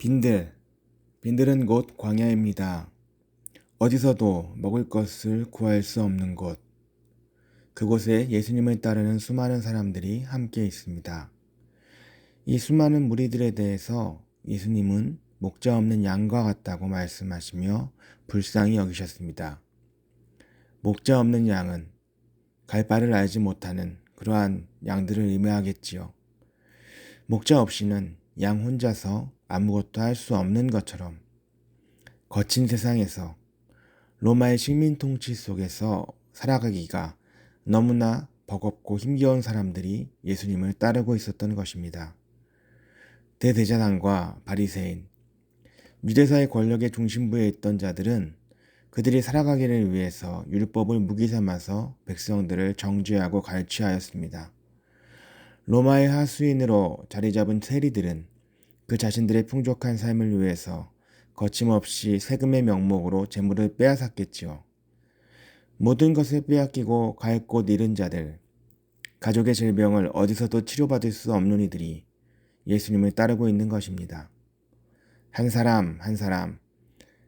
빈들은 곧 광야입니다. 어디서도 먹을 것을 구할 수 없는 곳. 그곳에 예수님을 따르는 수많은 사람들이 함께 있습니다. 이 수많은 무리들에 대해서 예수님은 목자 없는 양과 같다고 말씀하시며 불쌍히 여기셨습니다. 목자 없는 양은 갈 바를 알지 못하는 그러한 양들을 의미하겠지요. 목자 없이는 양 혼자서 아무것도 할 수 없는 것처럼 거친 세상에서 로마의 식민 통치 속에서 살아가기가 너무나 버겁고 힘겨운 사람들이 예수님을 따르고 있었던 것입니다. 대제사장과 바리새인, 유대사의 권력의 중심부에 있던 자들은 그들이 살아가기를 위해서 율법을 무기 삼아서 백성들을 정죄하고 갈취하였습니다. 로마의 하수인으로 자리 잡은 세리들은 그 자신들의 풍족한 삶을 위해서 거침없이 세금의 명목으로 재물을 빼앗았겠지요. 모든 것을 빼앗기고 갈 곳 잃은 자들, 가족의 질병을 어디서도 치료받을 수 없는 이들이 예수님을 따르고 있는 것입니다. 한 사람 한 사람,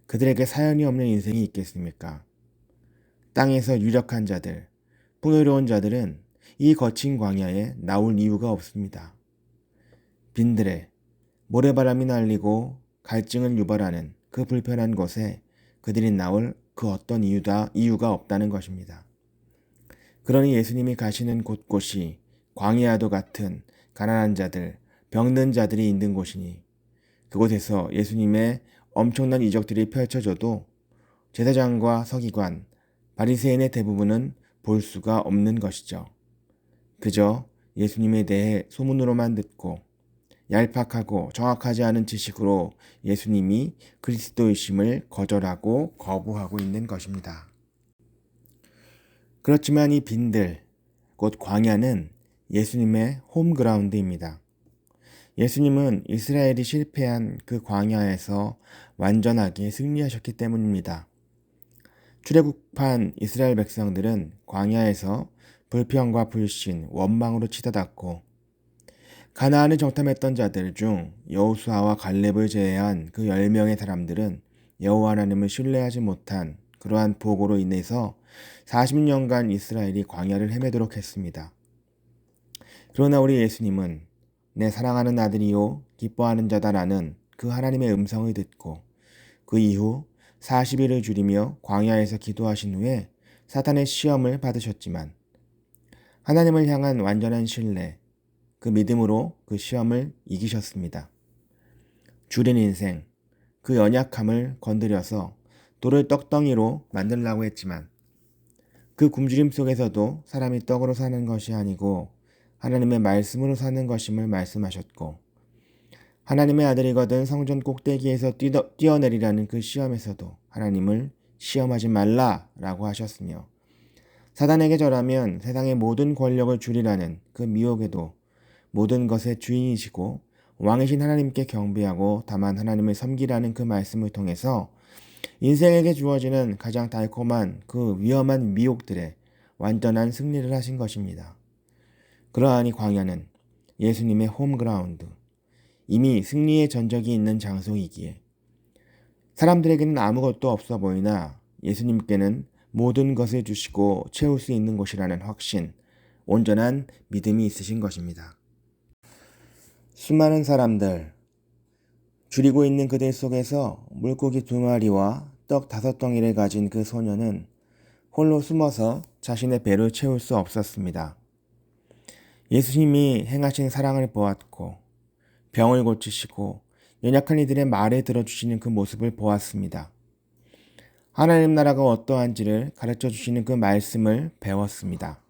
그들에게 사연이 없는 인생이 있겠습니까? 땅에서 유력한 자들, 풍요로운 자들은 이 거친 광야에 나올 이유가 없습니다. 빈들에 모래바람이 날리고 갈증을 유발하는 그 불편한 곳에 그들이 나올 그 어떤 이유가 없다는 것입니다. 그러니 예수님이 가시는 곳곳이 광야와도 같은 가난한 자들, 병든 자들이 있는 곳이니 그곳에서 예수님의 엄청난 이적들이 펼쳐져도 제사장과 서기관, 바리새인의 대부분은 볼 수가 없는 것이죠. 그저 예수님에 대해 소문으로만 듣고 얄팍하고 정확하지 않은 지식으로 예수님이 그리스도이심을 거절하고 거부하고 있는 것입니다. 그렇지만 이 빈들, 곧 광야는 예수님의 홈그라운드입니다. 예수님은 이스라엘이 실패한 그 광야에서 완전하게 승리하셨기 때문입니다. 출애굽한 이스라엘 백성들은 광야에서 불평과 불신, 원망으로 치닫았고 가나안을 정탐했던 자들 중 여호수아와 갈렙을 제외한 그 10명의 사람들은 여호와 하나님을 신뢰하지 못한 그러한 보고로 인해서 40년간 이스라엘이 광야를 헤매도록 했습니다. 그러나 우리 예수님은 내 사랑하는 아들이요 기뻐하는 자다라는 그 하나님의 음성을 듣고 그 이후 40일을 줄이며 광야에서 기도하신 후에 사탄의 시험을 받으셨지만 하나님을 향한 완전한 신뢰, 그 믿음으로 그 시험을 이기셨습니다. 줄인 인생, 그 연약함을 건드려서 돌을 떡덩이로 만들려고 했지만 그 굶주림 속에서도 사람이 떡으로 사는 것이 아니고 하나님의 말씀으로 사는 것임을 말씀하셨고 하나님의 아들이거든 성전 꼭대기에서 뛰어내리라는 그 시험에서도 하나님을 시험하지 말라라고 하셨으며 사단에게 절하면 세상의 모든 권력을 주리라는 그 미혹에도 모든 것의 주인이시고 왕이신 하나님께 경배하고 다만 하나님을 섬기라는 그 말씀을 통해서 인생에게 주어지는 가장 달콤한 그 위험한 미혹들에 완전한 승리를 하신 것입니다. 그러하니 광야는 예수님의 홈그라운드, 이미 승리의 전적이 있는 장소이기에 사람들에게는 아무것도 없어 보이나 예수님께는 모든 것을 주시고 채울 수 있는 곳이라는 확신, 온전한 믿음이 있으신 것입니다. 수많은 사람들, 줄이고 있는 그들 속에서 물고기 2마리와 떡 5덩이를 가진 그 소녀는 홀로 숨어서 자신의 배를 채울 수 없었습니다. 예수님이 행하신 사랑을 보았고 병을 고치시고 연약한 이들의 말을 들어주시는 그 모습을 보았습니다. 하나님 나라가 어떠한지를 가르쳐 주시는 그 말씀을 배웠습니다.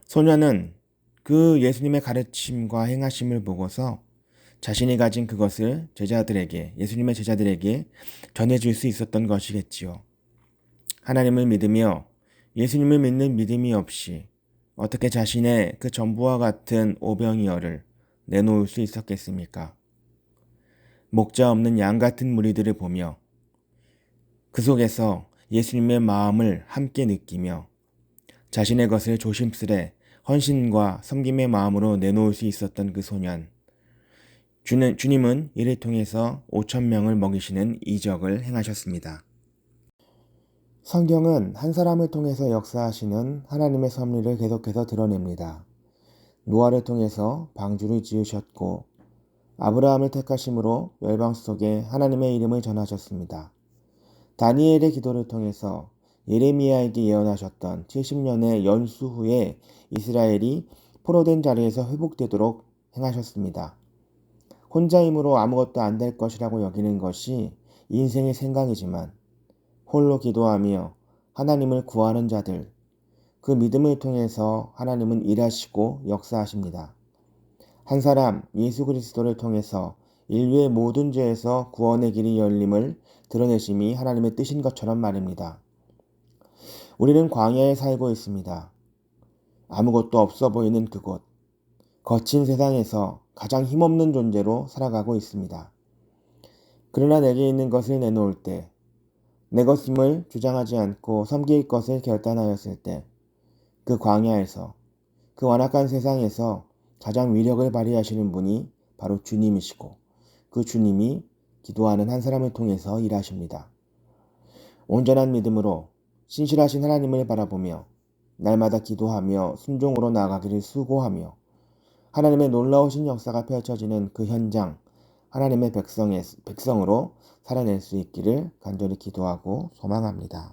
소녀는 그 예수님의 가르침과 행하심을 보고서 자신이 가진 그것을 예수님의 제자들에게 전해줄 수 있었던 것이겠지요. 하나님을 믿으며 예수님을 믿는 믿음이 없이 어떻게 자신의 그 전부와 같은 오병이어를 내놓을 수 있었겠습니까? 목자 없는 양 같은 무리들을 보며 그 속에서 예수님의 마음을 함께 느끼며 자신의 것을 조심스레 헌신과 섬김의 마음으로 내놓을 수 있었던 그 소년, 주님은 이를 통해서 5천 명을 먹이시는 이적을 행하셨습니다. 성경은 한 사람을 통해서 역사하시는 하나님의 섭리를 계속해서 드러냅니다. 노아를 통해서 방주를 지으셨고 아브라함을 택하심으로 열방 속에 하나님의 이름을 전하셨습니다. 다니엘의 기도를 통해서 예레미야에게 예언하셨던 70년의 연수 후에 이스라엘이 포로된 자리에서 회복되도록 행하셨습니다. 혼자 힘으로 아무것도 안 될 것이라고 여기는 것이 인생의 생각이지만 홀로 기도하며 하나님을 구하는 자들, 그 믿음을 통해서 하나님은 일하시고 역사하십니다. 한 사람 예수 그리스도를 통해서 인류의 모든 죄에서 구원의 길이 열림을 드러내심이 하나님의 뜻인 것처럼 말입니다. 우리는 광야에 살고 있습니다. 아무것도 없어 보이는 그곳, 거친 세상에서 가장 힘없는 존재로 살아가고 있습니다. 그러나 내게 있는 것을 내놓을 때, 내 것임을 주장하지 않고 섬길 것을 결단하였을 때, 그 광야에서, 그 완악한 세상에서 가장 위력을 발휘하시는 분이 바로 주님이시고, 그 주님이 기도하는 한 사람을 통해서 일하십니다. 온전한 믿음으로 신실하신 하나님을 바라보며 날마다 기도하며 순종으로 나아가기를 수고하며 하나님의 놀라우신 역사가 펼쳐지는 그 현장, 하나님의 백성으로 살아낼 수 있기를 간절히 기도하고 소망합니다.